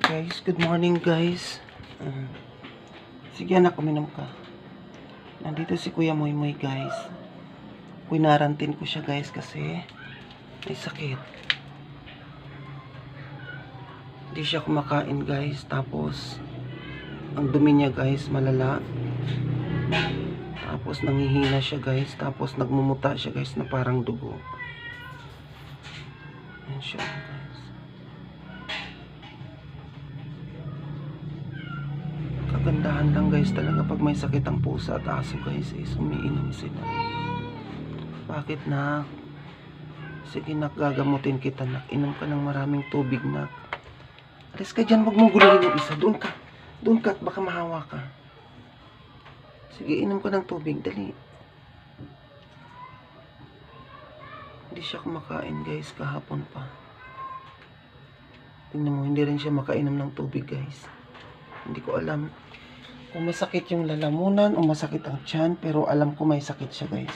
Guys, good morning guys. Sige anak, uminom ka. Nandito si Kuya Moy Moy guys. Pinarantin ko siya guys kasi may sakit. Hindi siya kumakain guys. Tapos ang dumi niya guys, malala. Tapos nangihina siya guys. Tapos nagmumuta siya guys na parang dugo. Ayan siya guys. Kagandahan lang guys talaga pag may sakit ang pusa at aso guys is umiinom sila. Bakit nak? Sige nak, gagamutin kita nak. Inom ka ng maraming tubig nak. Alis ka dyan, wag mong guluhin yung isa. Doon ka at baka mahawa ka. Sige, inom ka ng tubig, dali. Hindi siya kumakain guys kahapon pa. Tingnan mo, hindi rin siya makainom ng tubig guys. Hindi ko alam kung masakit yung lalamunan o masakit ang tiyan, pero alam ko may sakit siya guys.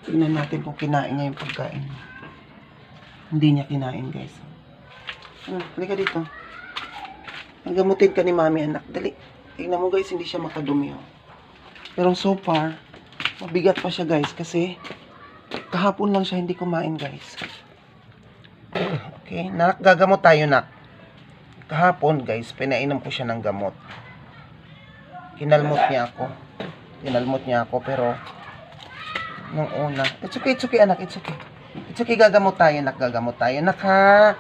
Tingnan natin kung kinain niya yung pagkain. Hindi niya kinain guys. Halika dito. Gamutin ka ni mami anak. Dali. Tingnan mo guys, hindi siya makadumi. Pero so far, mabigat pa siya guys kasi kahapon lang siya hindi kumain guys. Okay, nak, gagamot tayo nak. Kahapon guys, pinainom ko siya ng gamot. Kinalmot niya ako pero nung una, it's okay anak, it's okay. It's okay, gagamot tayo nak ha.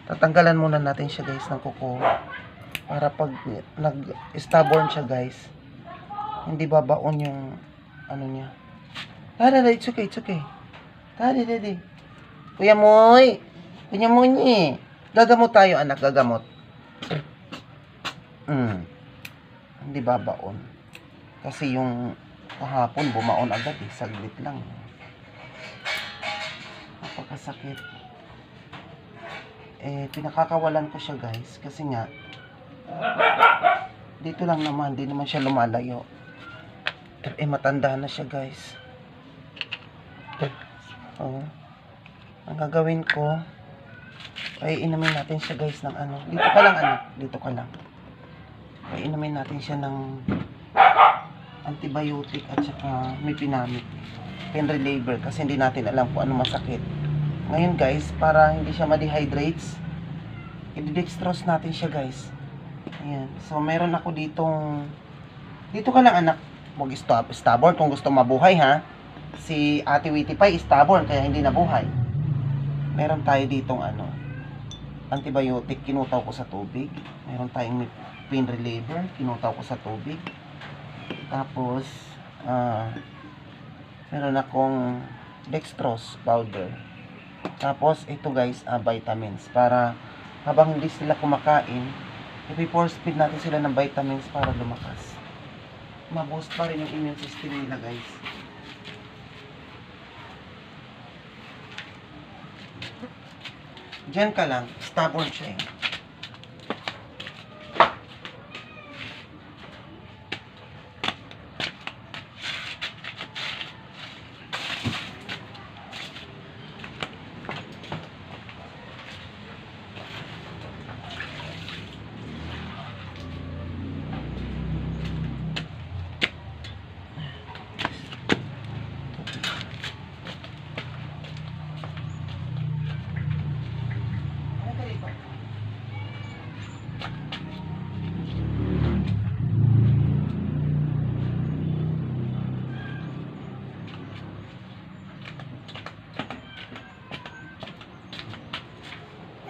Tatanggalan muna natin siya guys ng kuko. Para pag nag-stubborn siya guys, hindi babaon yung ano niya. Tara, it's okay. Tara. Kuya Moy ni. Gagamot tayo anak, gagamot. Hindi babaon. Kasi yung kahapon bumaon agad saglit lang. Napakasakit. Pinakakawalan ko siya guys kasi nga dito lang naman, di naman siya lumalayo. Matanda na siya guys. Ang gagawin ko ay inumin natin siya guys ng ano. Dito ka lang anak, dito ka lang. Ay inumin natin siya ng antibiotic at saka mipinamid, pain reliever, kasi hindi natin alam kung ano masakit. Ngayon guys, para hindi siya ma-dehydrates, i-dextrose natin siya guys. Ayan. So meron ako dito ka lang anak. Huwag stubborn kung gusto mabuhay ha. Si Ate Witty Pie stubborn kaya hindi nabuhay. Meron tayo ditong antibiotic, kinutaw ko sa tubig. Meron tayong pain reliever, kinutaw ko sa tubig. Tapos meron akong dextrose powder. Tapos ito guys, vitamins, para habang hindi sila kumakain, i-force feed natin sila ng vitamins para lumakas. Ma-boost pa rin yung immune system nila guys. Diyan ka lang, stubborn siya .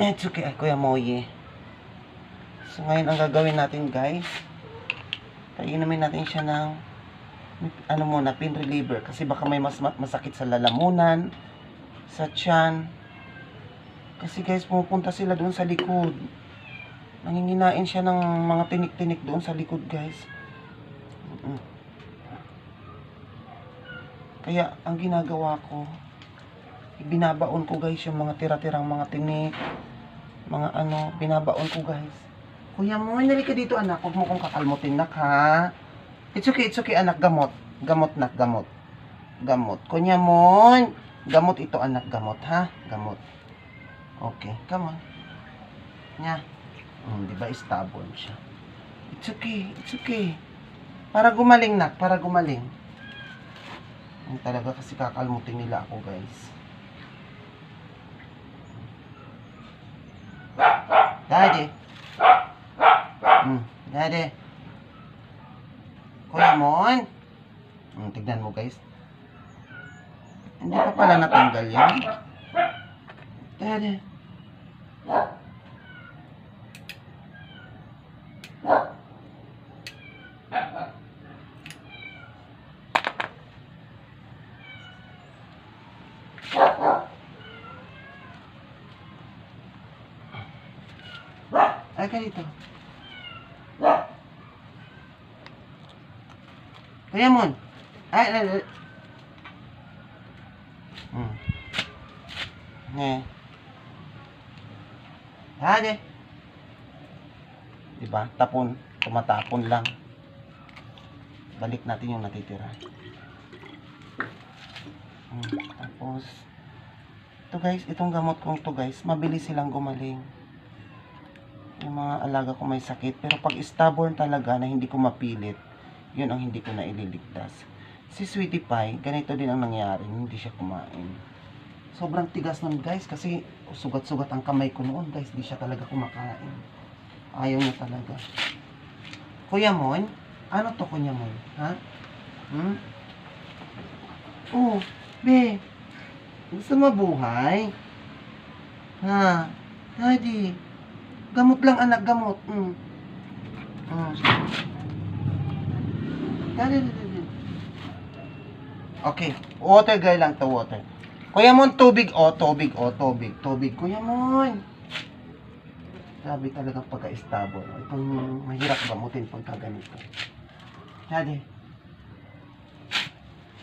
It's okay, Kuya Moy. So ngayon ang gagawin natin guys, painumin natin siya ng pain reliever, kasi baka may masakit sa lalamunan, sa tiyan. Kasi guys, pumupunta sila doon sa likod. Nanginginain siya ng mga tinik-tinik doon sa likod guys. Kaya ang ginagawa ko, binabaon ko guys yung mga tira-tirang mga tinik, mga binabaon ko guys. Kuya Moy, nali ka dito anak, huwag mo kong kakalmutin nak ha. It's okay anak, gamot nak, gamot. Kuya Moy, gamot ito anak, gamot ha, gamot. Okay, come on. Nya. Di ba stubborn siya? It's okay, it's okay. Para gumaling nak, para gumaling. Talaga kasi kakalmutin nila ako, guys. Daddy. Daddy. Kuya Mon. Tignan mo, guys. Hindi pa pala natanggal yan. Daddy. Ay, ka dito. Kuya Mon. Ay. Hadi. Diba? Tapon. Tumatapon lang. Balik natin yung natitira. Tapos, ito guys, itong gamot kong to guys, mabilis silang gumaling. Yung mga alaga ko may sakit. Pero pag stubborn talaga na hindi ko mapilit, yun ang hindi ko na ililigtas. Si Sweetie Pie, ganito din ang nangyari. Hindi siya kumain. Sobrang tigas nun guys. Kasi sugat-sugat ang kamay ko noon guys. Hindi siya talaga kumakain. Ayaw niya talaga. Kuya Mon? Ano to Kuya Mon? Ha? Oh, be. Gusto mabuhay? Ha? Daddy. Gamot lang anak, gamot. Okay, water guy lang to, water. Kuya Mon, tubig, tubig. Kuya Mon. Sabi talagang pagka-stubborn. Itong mahirap gamutin pagka ganito. Daddy.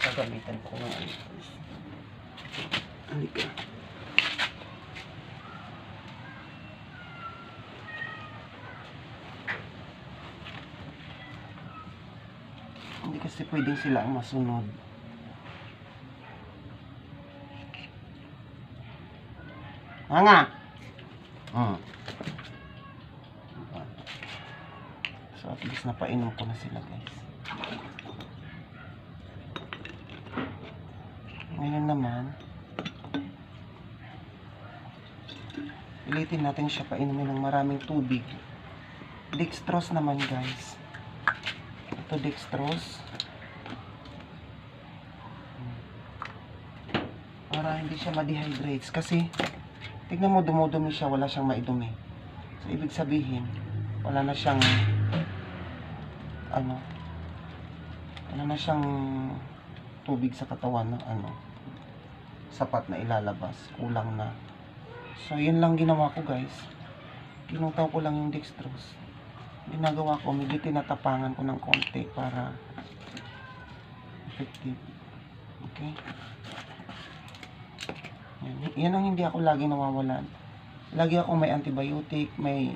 Gagamitan ko ng ano. Halika. Hindi kasi pwedeng sila ang masunod. Nga. So at least napainom ko na sila guys. Ngayon naman, pilitin natin siya painumin ng maraming tubig. Dextrose naman guys. Ito dextrose. Para hindi siya ma-dehydrates. Kasi, tignan mo dumudumi siya, wala siyang maidumi. So, ibig sabihin, wala na siyang, wala na siyang tubig sa katawan na, sapat na ilalabas. Kulang na. So, yun lang ginawa ko guys. Tinutaw ko lang yung dextrose. Ginagawa ko, medyo tinatapangan ko ng konti para effective. Okay? Yan ang hindi ako lagi nawawalan. Lagi ako may antibiotic, may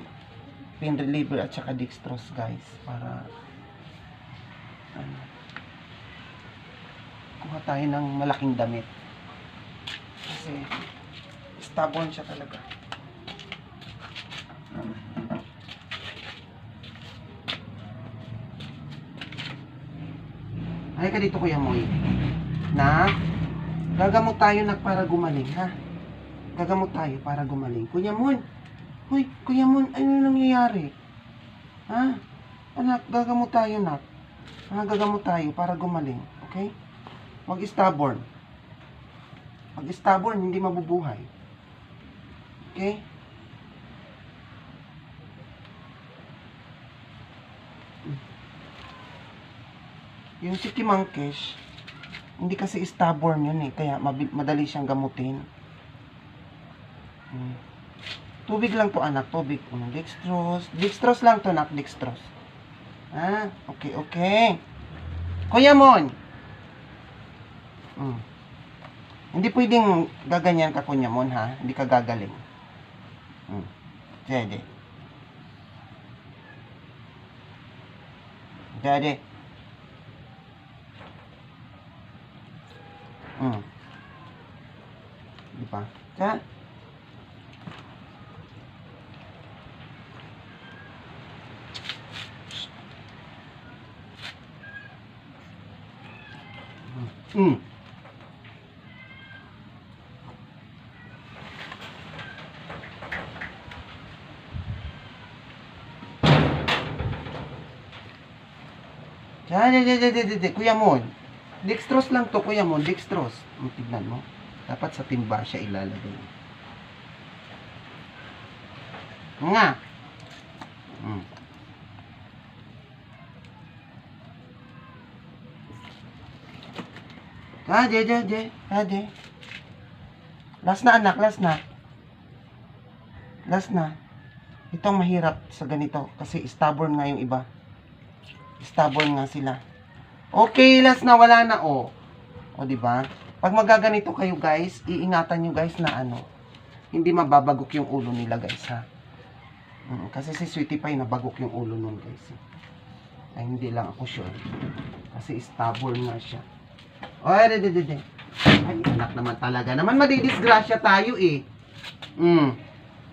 pain reliever at saka dextrose guys. Para kuha tayo ng malaking damit. Kasi stubborn siya talaga. Ay ka dito Kuya Moy. Na gagamot tayo na para gumaling, ha? Gagamot tayo para gumaling. Kuya Mon. Hoy, Kuya Mon, ano nangyayari? Ha? Anak, gagamot tayo, nak. Ha, gagamot tayo para gumaling. Okay? Wag stubborn. Pag stubborn, hindi mabubuhay. Okay? Yung si Kimangkesh, hindi kasi stubborn yun eh. Kaya madali siyang gamutin. Tubig lang to anak. Tubig. Dextrose. Dextrose lang to anak. Dextrose. Ah, okay. Kuya Mon. Hindi pwedeng gaganyan ka Kuya Mon ha. Hindi ka gagaling. Daddy. Di ba? Ha? Mm. Kuya Mon. Dextrose lang to, Kuya Mon. Dextrose. Tignan mo. Dapat sa timba siya ilalagay. Nga. Mm. Ade. Last na anak, last na. Last na. Ito ang mahirap sa ganito kasi stubborn nga yung iba. Stubborn nga sila. Okay, last na, wala na, oh. O, diba? Pag magaganito kayo, guys, iingatan nyo, guys, na ano, hindi mababagok yung ulo nila, guys, ha? Kasi si Sweetie Pie, nabagok yung ulo nun, guys. Ay, hindi lang ako sure. Kasi stubborn nga siya. Ay, ay, anak naman talaga. Naman madidisgrasya tayo, eh.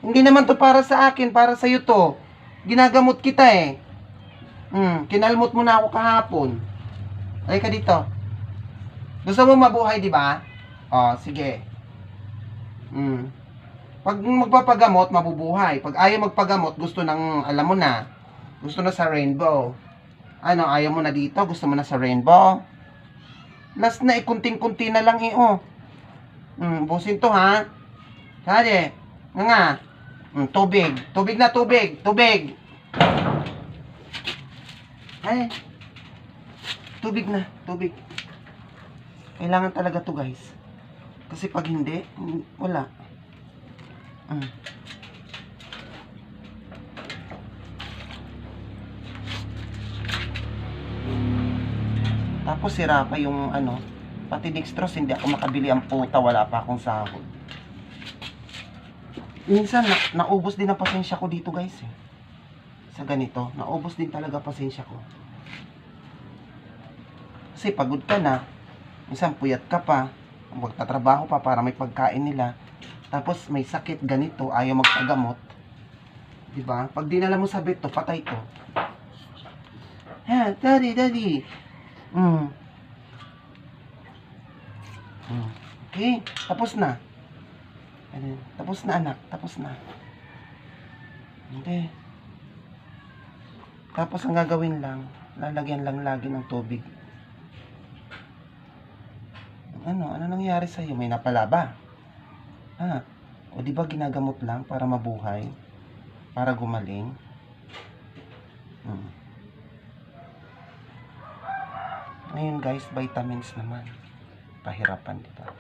Hindi naman to para sa akin, para sa'yo to. Ginagamot kita, eh. Kinalmot mo na ako kahapon. Ay ka dito. Gusto mo mabuhay, di ba? Oh, sige. Pag magpapagamot, mabubuhay. Pag ayaw magpagamot, gusto ng, alam mo na, gusto na sa rainbow. Ano, ayaw mo na dito? Gusto mo na sa rainbow? Last na, kunting-kunti na lang, oh. Busin to, ha? Kade. Nga. Tubig. Tubig na, tubig. Tubig. Ay, tubig na, tubig. Kailangan talaga to, guys. Kasi pag hindi, wala. Tapos sira pa yung ano, pati dextrose, hindi ako makabili ang puta, wala pa akong sahod. Minsan, naubos din ang pasensya ko dito, guys, eh. Sa ganito, naubos din talaga pasensya ko. Kasi pagod ka na, minsan puyat ka pa, magtatrabaho pa para may pagkain nila, tapos may sakit ganito, ayaw magpagamot. Diba? Pag dinala mo sa beto, patay to. Ha, daddy. Okay, tapos na. Tapos na, anak, tapos na. Okay. Tapos ang gagawin lang, lalagyan lang lagi ng tubig. Ano nangyari sa iyo? May napala ba? O di ba ginagamot lang para mabuhay? Para gumaling? Ngayon, guys, vitamins naman. Pahirapan, di ba?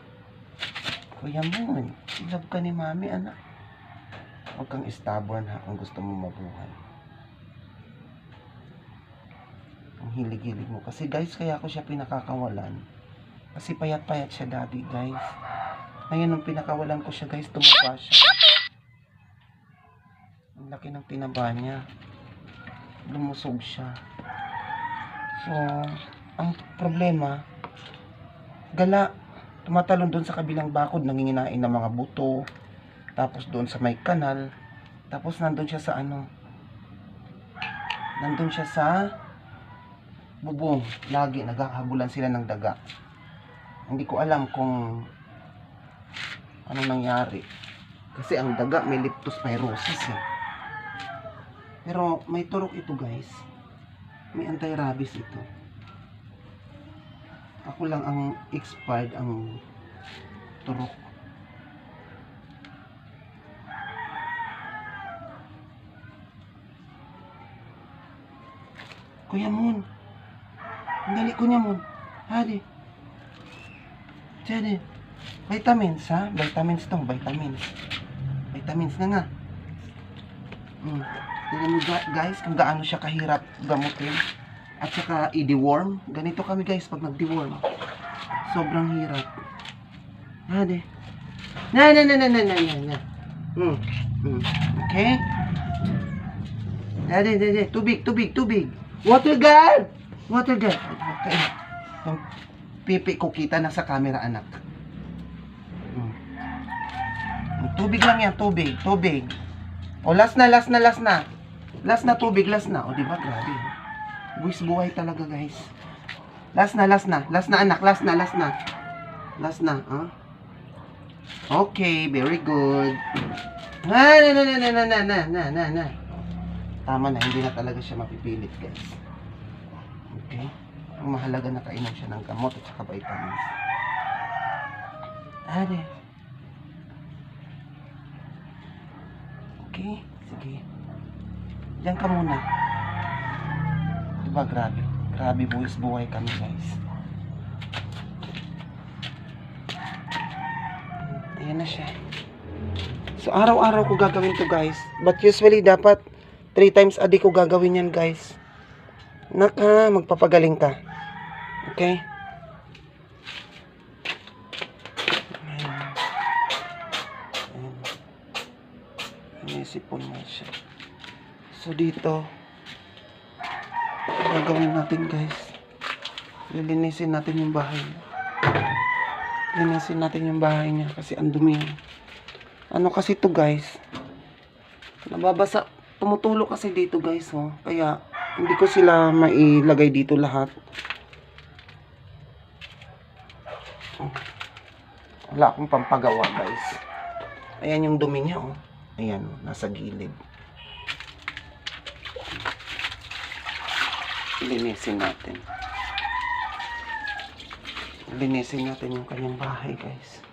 Kuya Mon, love ka ni Mami, anak. Huwag kang stubborn, ha, kung gusto mo mabuhay. Ang hilig-hilig mo. Kasi, guys, kaya ako siya pinakakawalan. Kasi payat-payat siya dati, guys. Ngayon, nung pinakawalan ko siya, guys, tumaba siya. Ang laki ng tinaba niya. Lumusog siya. So, ang problema, gala, tumatalon doon sa kabilang bakod, nanginginain ng mga buto. Tapos doon sa may kanal. Tapos nandun siya sa ano. Nandun siya sa bubong. Lagi, naghahabulan sila ng daga. Hindi ko alam kung anong nangyari. Kasi ang daga may leptospirosis, eh. Pero may turok ito, guys. May anti-rabies ito. Ako lang ang expired ang turok. Kuya Mon. Ang dali, Kuya Mon. Hadi. Diyan, vitamins, ha? Vitamins to, vitamins. Vitamins na nga. Tingnan mo, guys, kung gaano siya kahirap gamutin. At saka i-deworm. Ganito kami, guys, pag nag-deworm. Sobrang hirap. Hadi. Na. Okay? Hadi. Tubig. Water gun! Okay. Yung pipi ko kita na sa camera, anak. Tubig lang yan, tubig. O, last na. Last na tubig, last na. O, diba? Grabe. Buwis buhay talaga, guys. Last na, last na. Last na, anak. Last na, last na. Last na, ah. Okay, very good. Na. Tama na, hindi na talaga siya mapipilit, guys. Okay? Ang mahalaga na kainom siya ng gamot at saka vitamins. Ade. Okay, sige. Diyan ka muna. Diba, grabe. Grabe, buhay kami, guys. Ayan na siya. So, araw-araw ko gagawin to, guys. But usually, dapat 3 times a day ko gagawin yan, guys. Magpapagaling ka. Okay? Ayan. Inisipon mo siya. So, dito, gagawin natin, guys. Lilinisin natin yung bahay niya. Linisin natin yung bahay niya kasi ang dumi. Ano kasi to, guys? Nababasa. Tumutulo kasi dito, guys, oh. Kaya, hindi ko sila mailagay dito lahat. Wala akong pampagawa, guys. Ayan yung dumi niya, oh. Ayan, oh, nasa gilid. Linisin natin. Linisin natin yung kanyang bahay, guys.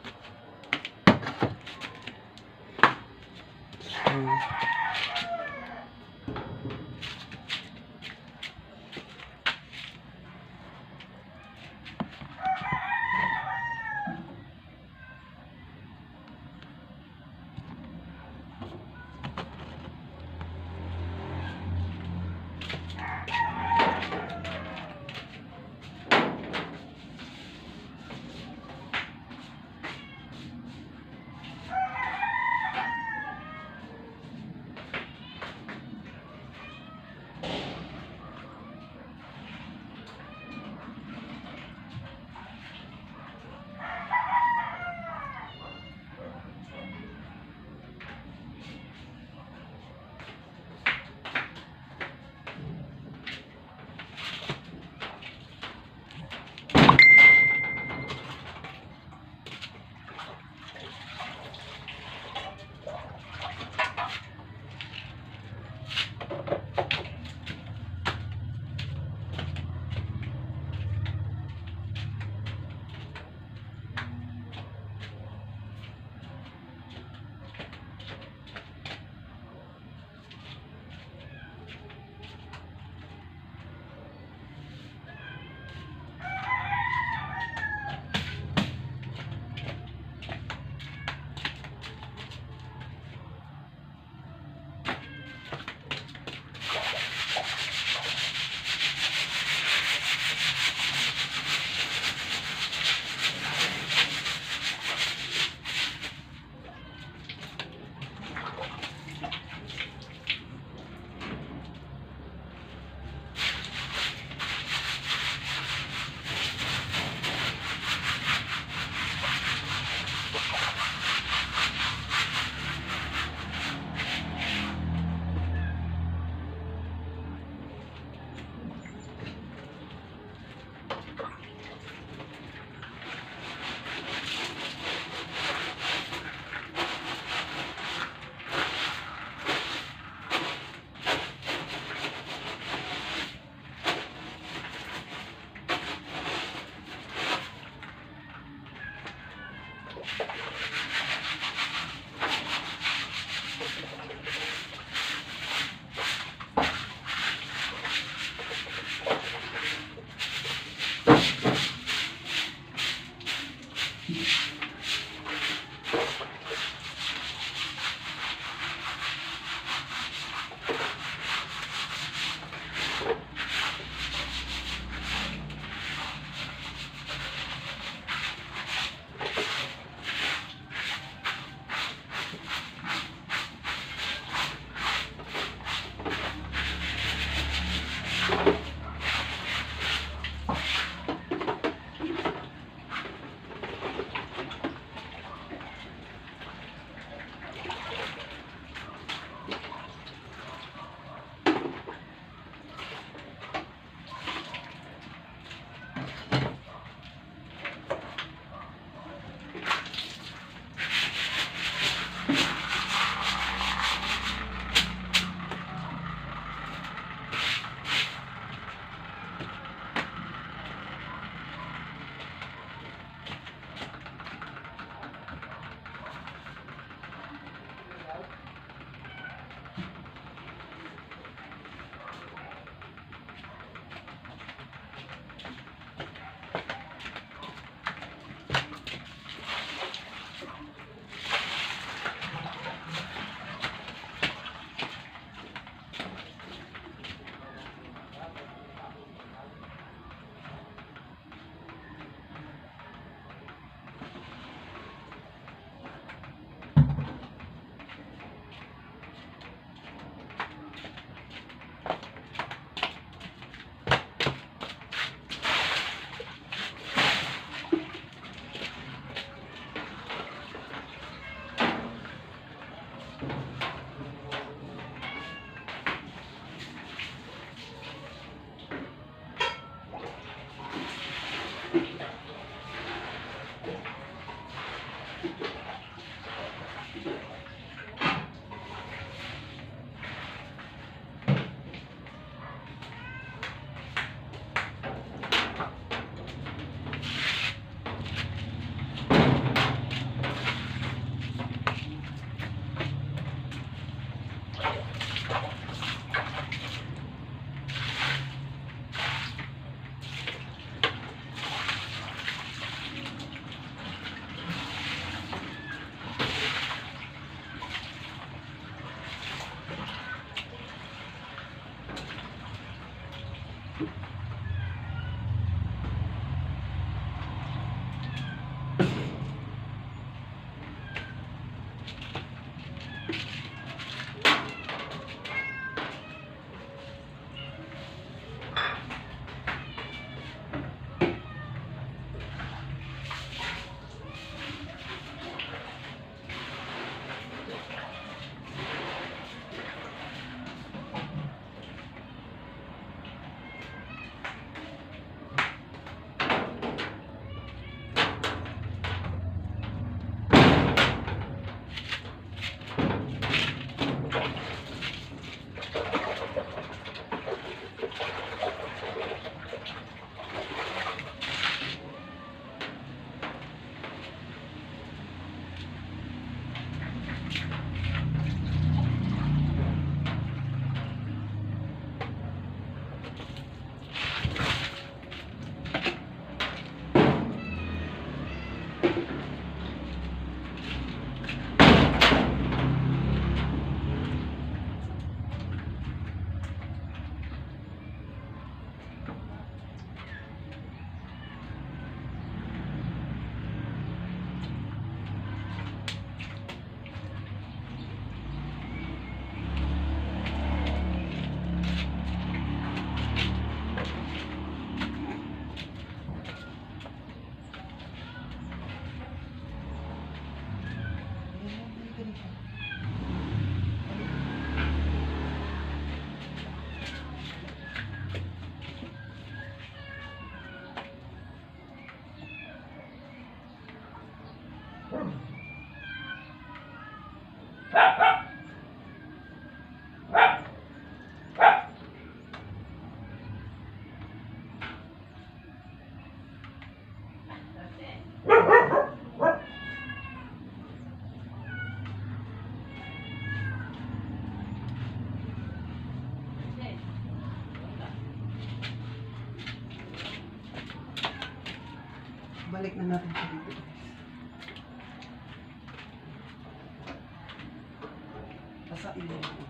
Balik na natin siya dito. Sa ilaw.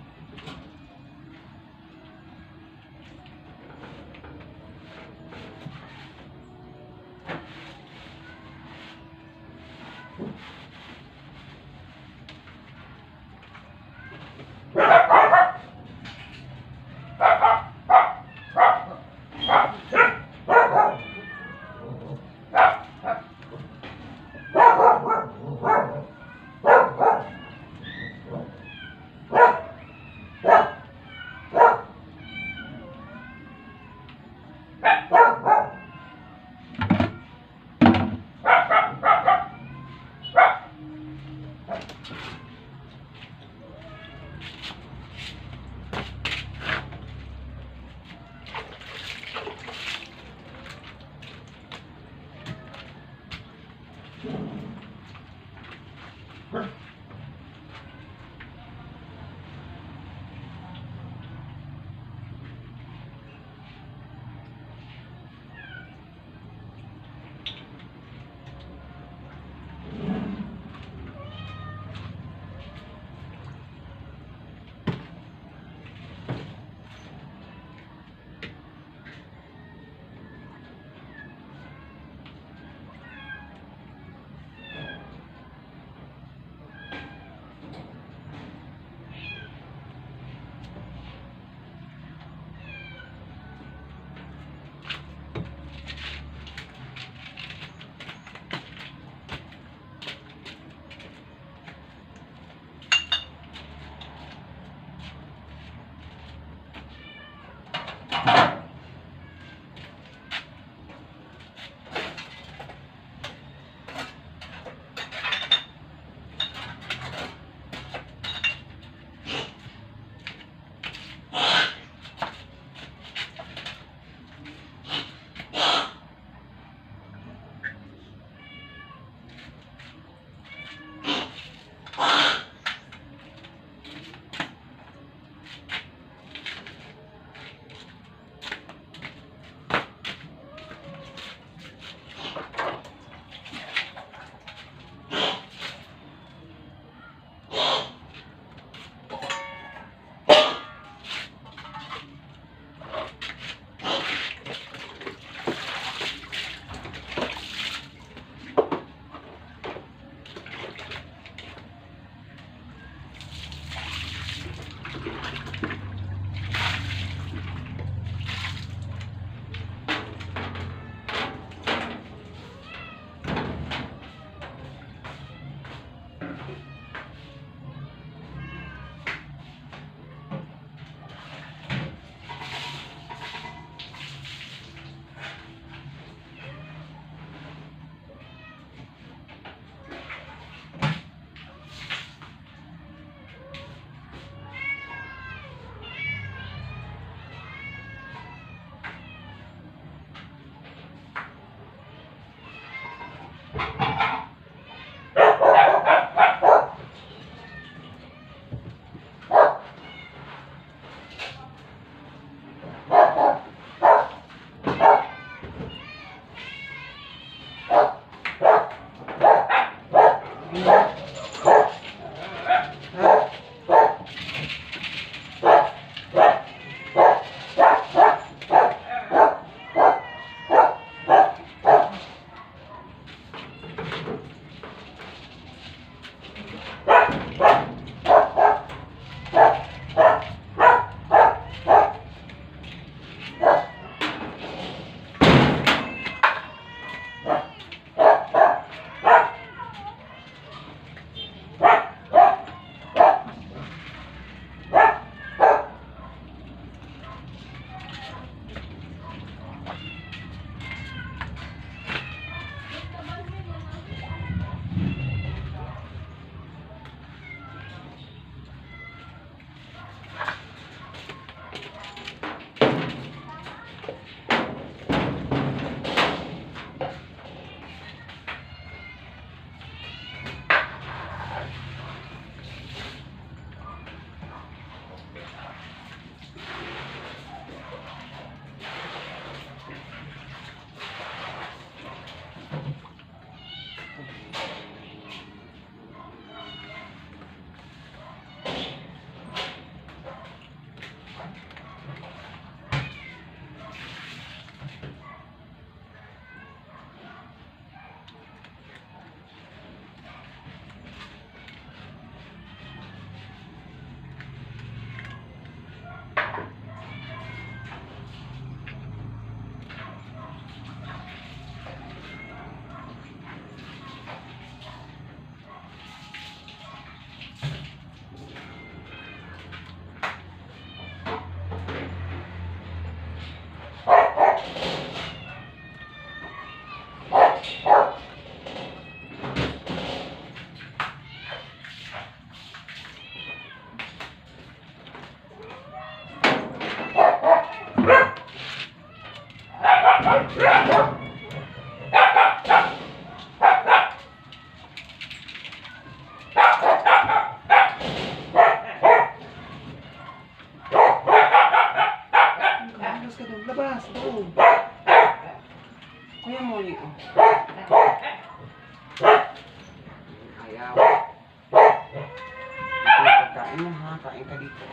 taas doon. Kuya Molly, oh. Ayaw. Ito yung pagkain mo, ha? Kain ka dito.